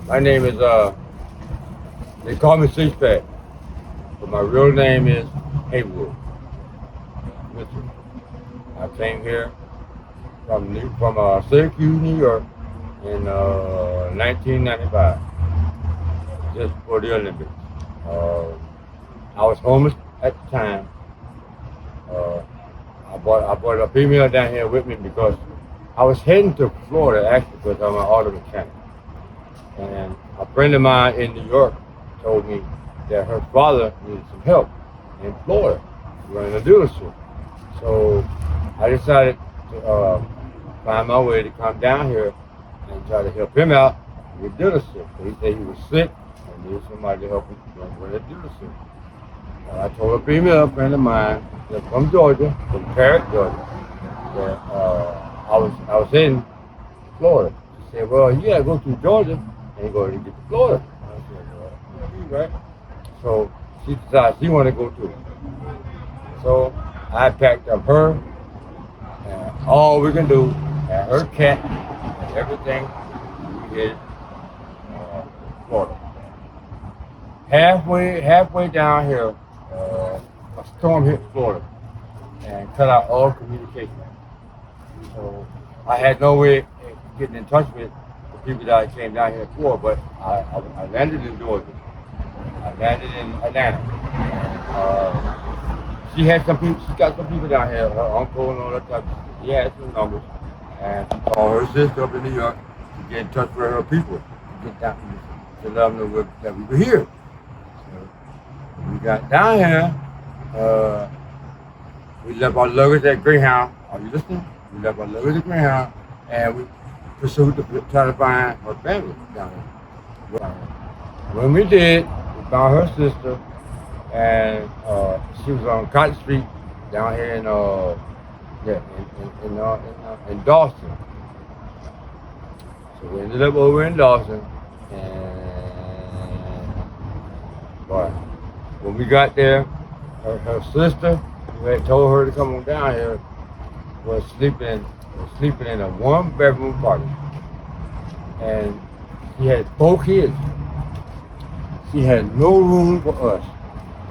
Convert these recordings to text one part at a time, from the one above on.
My name is they call me Six Pack, but my real name is Haywood Mitchell. I came here from Syracuse, New York, in 1995, just for the Olympics. Uh, I was homeless at the time. Uh, I brought a female down here with me because I was heading to Florida actually because I'm an auto mechanic. And a friend of mine in New York told me that her father needed some help in Florida running a dealership. So I decided to find my way to come down here and try to help him out with dealership. So he said he was sick and needed somebody to help him run a dealership. I told a female friend of mine that's from Georgia, from Parrott, Georgia, that I was in Florida. She said, "Well, you gotta go through Georgia and go to get to Florida." I said, "Well, yeah, you right." So she decided she wanted to go too. So I packed up her and all we can do, and her cat, and everything. We hit Florida. Halfway down here, a storm hit Florida and cut out all communication. So I had no way of getting in touch with the people that I came down here for, but I landed in Georgia. I landed in Atlanta. She had some people. She got some people down here. Her uncle and all that type of stuff. She had some numbers, and she called her sister up in New York to get in touch with her people, to get down to let them know that we were here. So we got down here. We left our luggage at Greyhound. Are you listening? We left our luggage at Greyhound, and we pursued to try to find her family down here. When we did, we found her sister, and she was on Cotton Street down here in Dawson. So we ended up over in Dawson, and boy, when we got there, her sister, who had told her to come on down here, was sleeping in a one-bedroom apartment, and she had 4 kids. She had no room for us,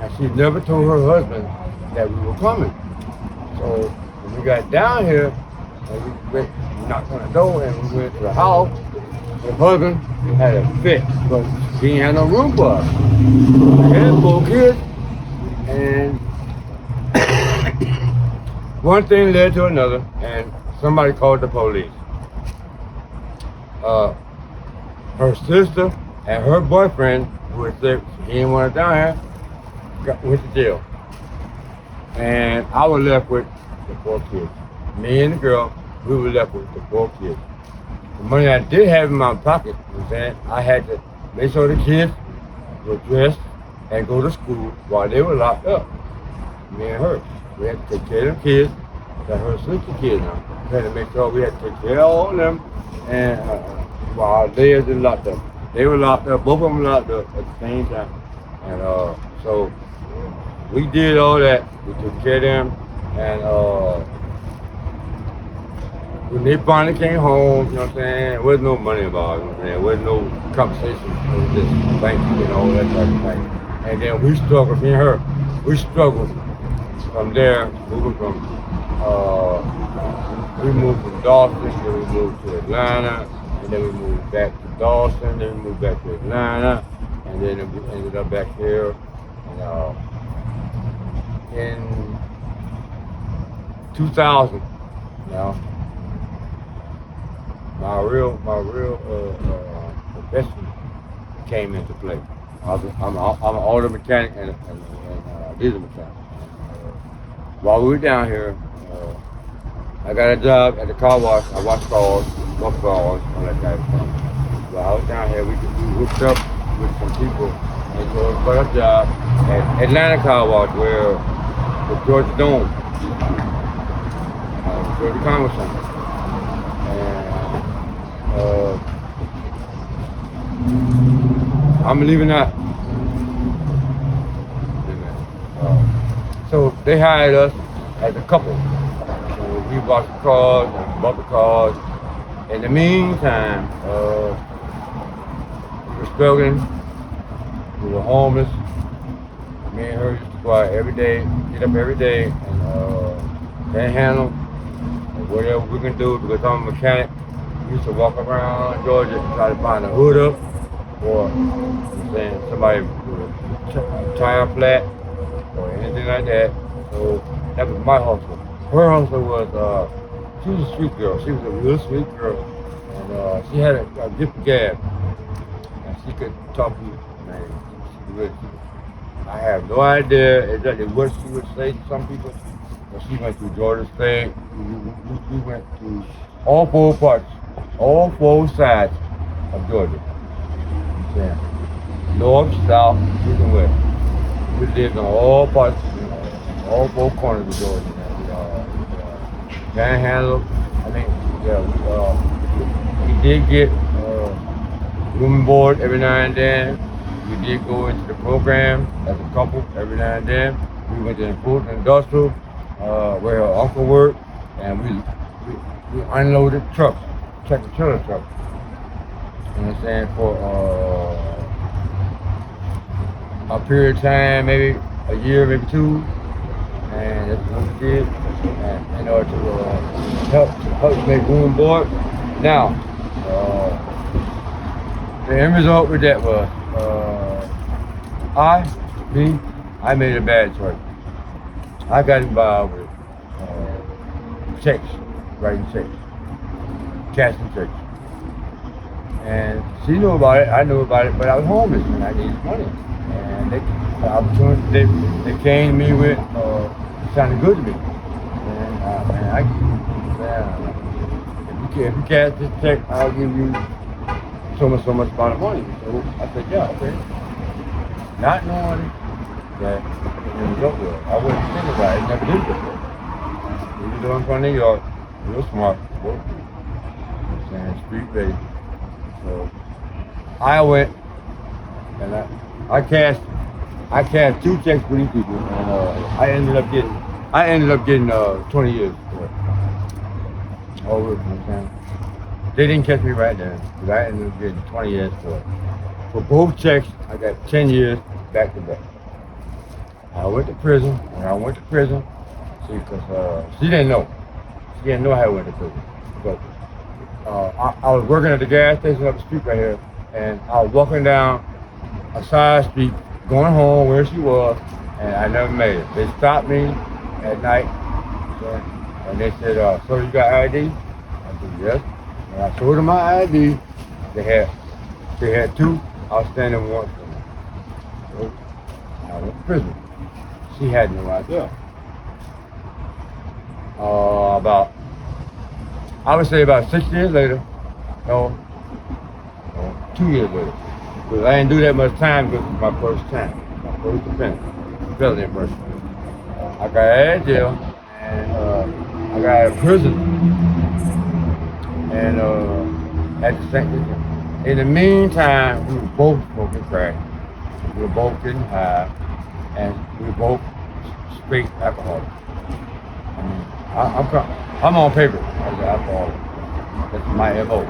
and she never told her husband that we were coming. So when we got down here, and we knocked on the door, and we went to the house, her husband had a fit because he didn't have no room for us. We had 4 kids, and one thing led to another, and somebody called the police. Her sister and her boyfriend, who had said he didn't want to down here, went to jail. And I was left with the 4 kids. Me and the girl, we were left with the 4 kids. The money I did have in my pocket was that I had to make sure the kids were dressed and go to school while they were locked up. Me and her. We had to take care of them kids. That her sister kids now. We had to make sure we had to take care of all of them, and while they were locked up. They were locked up, both of them locked up at the same time. And so we did all that. We took care of them, and when they finally came home, you know what I'm saying, there was no money involved, you know what I'm saying? There was no compensation. It was just thank you and all that type of thing. And then we struggled, me and her, we struggled from there, moving from, we moved from Dawson, then we moved to Atlanta, and then we moved back to Dawson, then we moved back to Atlanta, and then we ended up back here. And, in 2000, you know, my real profession came into play. I'm an auto mechanic and diesel mechanic. While we were down here, I got a job at the car wash. I wash cars, wash cars, all that type of thing. While I was down here, we hooked up with some people and so we got a job at Atlanta Car Wash, where the Georgia Dome, Georgia Commerce Center. And I'm leaving that. So they hired us as a couple. So we washed the cars and bought the cars. In the meantime, struggling. We were homeless. Me and her used to go out every day, get up every day, and panhandle, or whatever we can do because I'm a mechanic. We used to walk around Georgia and try to find a hood up, or I'm saying somebody with a tire flat, or anything like that. So that was my hustle. Her hustle was, she was a sweet girl. She was a real sweet girl, and she had a gift of gab, and she could talk to you, man. She really, I have no idea exactly what she would say to some people, but she went through Georgia State. We went through all four parts, all four sides of Georgia. I'm saying north, south, east, and west. We lived in all parts, all four corners of Georgia. Panhandle. I mean, yeah, we did get room and board every now and then. We did go into the program as a couple every now and then. We went to the food and industrial where her uncle worked, and we unloaded trucks, tractor trailer trucks. You know what I'm saying? For a period of time, maybe a year, maybe two, and that's what we did. And in order to help make room and board. Now, the end result with that was I made a bad choice. I got involved with checks, writing checks, cashing checks. And she knew about it, I knew about it, but I was homeless and I needed money. And the opportunity they came to me with sounded good to me. And if you cash this check, I'll give you so much amount of money. So I said, yeah, okay. Not knowing that it was up there. I wasn't thinking about it. Never did before. We were doing from New York, real smart, work. I'm saying street based. So I went and I cashed two checks for these people, and I ended up getting 20 years for it. Over, you know what I'm saying? They didn't catch me right then, but I ended up getting 20 years for it. For both checks, I got 10 years back to back. I went to prison, see, because she didn't know. She didn't know how I went to prison. But I was working at the gas station up the street right here, and I was walking down a side street, going home where she was, and I never made it. They stopped me at night, and they said, so you got ID? I said, yes. And I showed them my ID. They had two outstanding warrants for me. So I went to prison. She had no idea. I would say about 6 years later, no, 2 years later, because I didn't do that much time because it was my first time, my first offense, felony first. I got out of jail, and I got out of prison, and at the same time, in the meantime, we were both smoking crack, we were both getting high, and we were both straight alcoholics. I mean, I'm on paper as an alcoholic. That's my MO.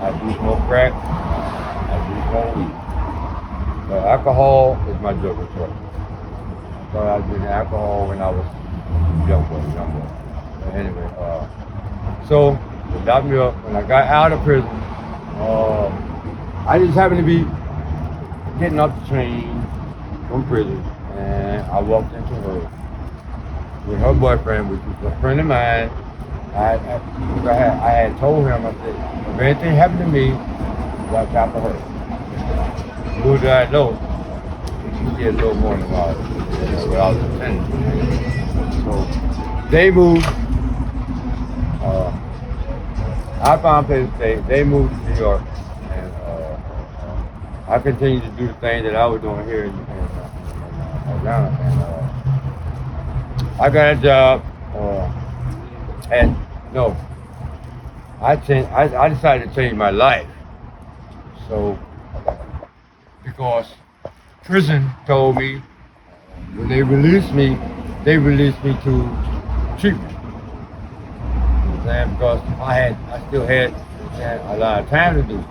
I do smoke crack, I do smoke weed. But alcohol is my drug of choice. I started out drinking alcohol when I was young boy. But anyway, so they locked me up. When I got out of prison, I just happened to be getting off the train from prison, and I walked into her with her boyfriend, which was a friend of mine. I had told him, I said, if anything happened to me, watch out for her. Little did I know, she did a little more than what I was intending. So they moved. I found a place to stay. They moved to New York, and I continued to do the thing that I was doing here in Atlanta. And I got a job, I decided to change my life. So, because prison told me when they released me to treatment. You know what I'm saying? Because I still had a lot of time to do.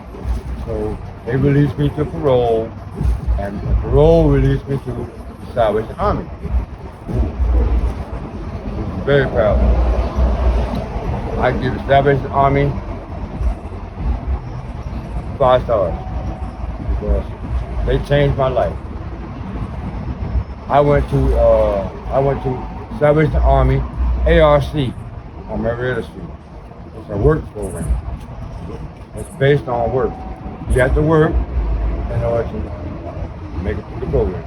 So they released me to parole, and the parole released me to the Salvation Army. Very proud. I give the Salvation Army 5 stars because they changed my life. I went to Salvation Army ARC on Marietta Street. It's a work program. It's based on work. You have to work in order to make it through the program.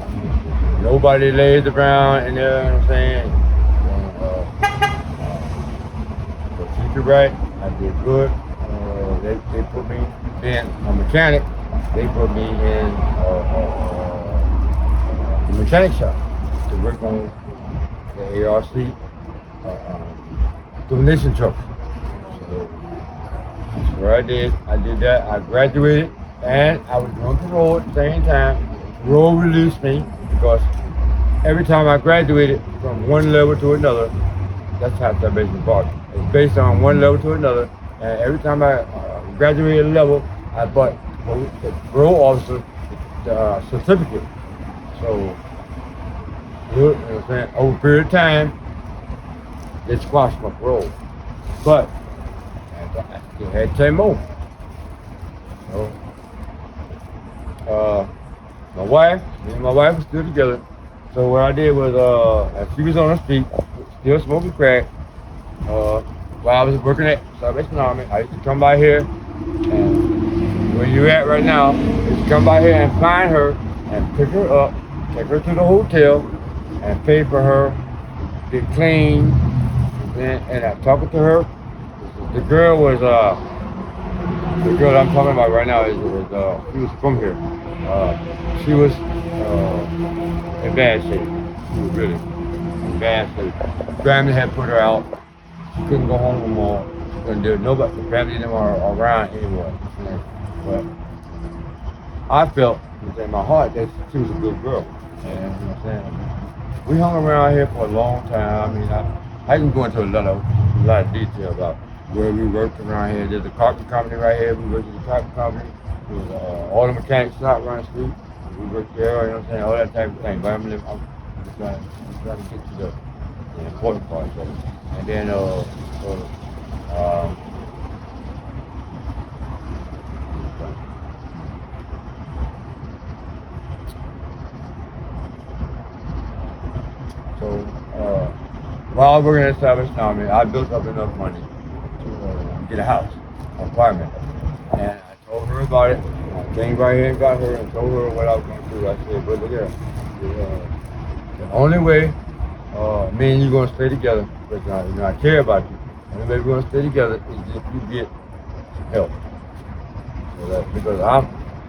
Nobody lays around in there, you know what I'm saying? The teacher right, I did good. They put me in a mechanic. They put me in the mechanic shop to work on the ARC donation truck. So that's what I did. I did that. I graduated, and I was doing parole at the same time. Parole released me because every time I graduated from one level to another, that's how Salvation bought it. It's based on one level to another, and every time I graduated a level, I bought the parole officer the certificate. So, you know what I'm saying? Over a period of time, they squashed my parole. But I still had 10 more. So, my wife, me and my wife were still together. So what I did was, as she was on the street, still smoking crack, while I was working at Salvation Army, I used to come by here, and where you at right now, I used to come by here and find her, and pick her up, take her to the hotel, and pay for her, get clean, and I talking to her. The girl was, the girl I'm talking about right now she was from here. She was in bad shape. She was really in bad shape. Family had put her out. She couldn't go home no more. She couldn't do it. Nobody, the family didn't want her around anymore. But I felt within my heart that she was a good girl. And you know what I'm saying? We hung around here for a long time. I mean, I can go into a lot of detail about where we worked around here. There's a carpet company right here. We worked at the carpet company. There's an auto mechanic shop around the street. We worked there, you know what I'm saying? All that type of thing. But I'm just trying to get to the important part of it. And then, while I was working at Salvation Army, I built up enough money to get a house, an apartment. And I told her about it. I came right here and got her and told her what I was going to do. I said, but look here, the only way me and you going to stay together, because I care about you, the only way we're going to stay together is if you get some help. So because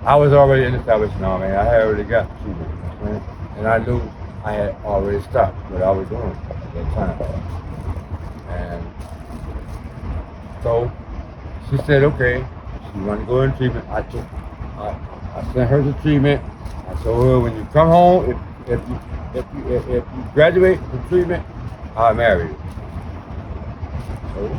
I was already in the Salvation Army, and I had already got treatment, you know, and I knew I had already stopped what I was doing at that time. And so she said, okay, she wanted to go in treatment. I sent her to treatment. I told her, when you come home, if you graduate from treatment, I'll marry you. So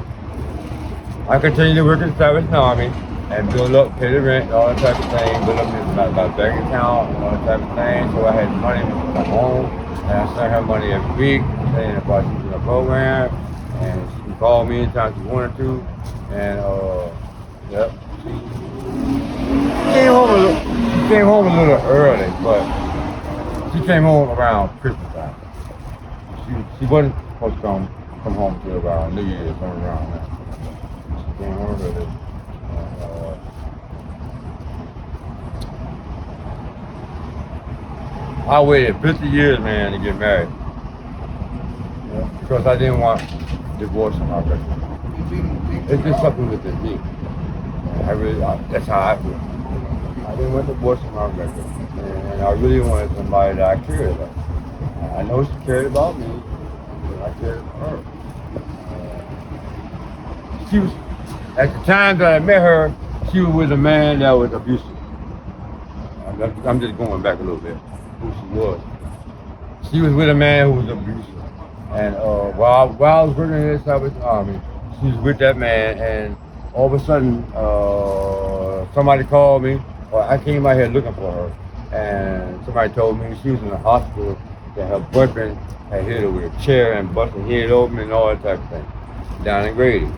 I continued to work in the Salvation Army and build up, pay the rent, all that type of thing, build up my bank account, and all that type of thing. So I had money at home, and I sent her money every week, saying about using the program, and she called me anytime she wanted to, and yep. She came home a little early, but she came home around Christmas time. She wasn't supposed to come home till around New Year's, somewhere around that. She came home early. I waited 50 years, man, to get married. Yeah, because I didn't want divorce in my record. It's just something with the me. That's how I feel. I didn't want divorce in my record. And I really wanted somebody that I cared about. I know she cared about me, but I cared about her. She was, at the time that I met her, she was with a man that was abusive. I'm just going back a little bit. Who she was. She was with a man who was abusive. And while I was working in the Salvation Army, she was with that man, and all of a sudden, somebody called me, or I came out here looking for her, and somebody told me she was in the hospital, that her boyfriend had hit her with a chair and busted her head open and all that type of thing, down in Grady.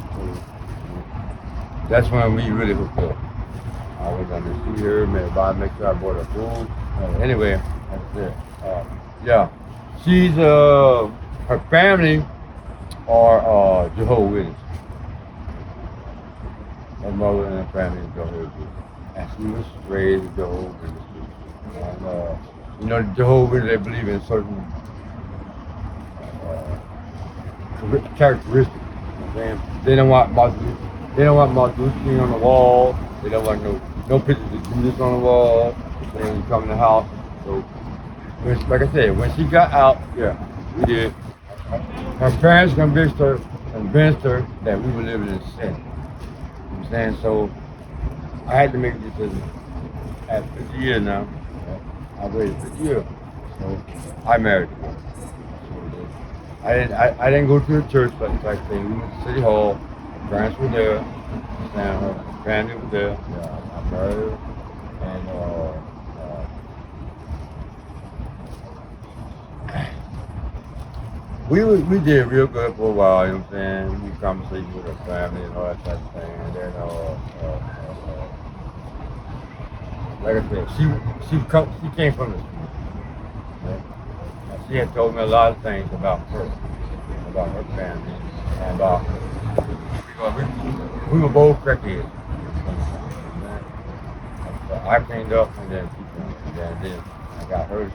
That's when we really hooked up. I was going to see her, make sure I bought her food. Anyway, that's it. Yeah, she's her family are Jehovah's Witnesses. Her mother and her family is Jehovah's Witnesses, and she was raised as Jehovah's Witnesses. And you know, the Jehovah's Witnesses, they believe in certain characteristics. You know what I'm saying? They don't want Martin Luther King on the wall. They don't want no pictures of Jesus on the wall when you come in the house. So, like I said, when she got out, yeah, we did. Her parents convinced her that we were living in sin. You know what I'm saying? So I had to make a decision. At 50 years now, I waited 50 years. So I married her. I didn't go to the church like thing. We went to City Hall. My parents were there. And her family was there. Yeah, I married her. And we did real good for a while, you know what I'm saying? We conversated with her family and all that type of thing. And then like I said, she came from the street. Right? And she had told me a lot of things about her family, and about we were both crackheads. So I cleaned up, and then she cleaned up, and then I got her to